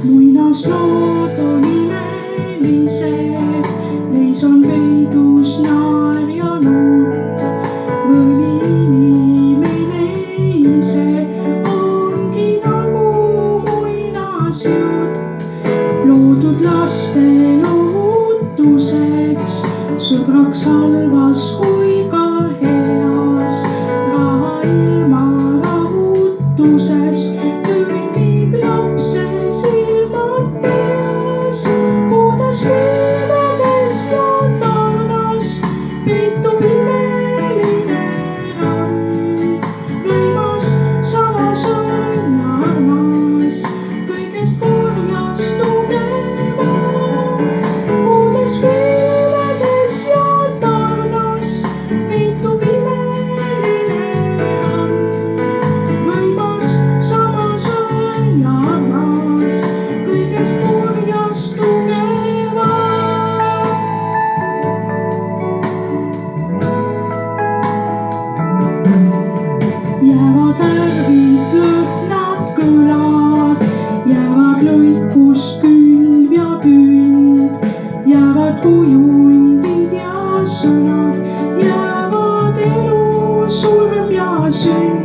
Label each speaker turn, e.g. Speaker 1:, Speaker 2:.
Speaker 1: Muinaslood on imelised, neis on peidus naer ja nutt. Mõni inimene ise ongi nagu muinasjutt, loodud laste lohutuseks, sõbraks halvas kui ka heas. Raha ilma rahutuses kõnnib lapse silmad peas, kuidas pilvedes ja taevas peitub imeline rand. Võimas, samas on armas, kõigest purjast tugevam, kuidas pilvedes ja taevas peitub imeline rand. Võimas, samas on armas, kõigest purjast tugevam. Jäävad värvid, lõhnad, kõlad, jäävad lõikus külv ja künd, jäävad kujundid ja sõnad, jäävad elu surm ja sünd.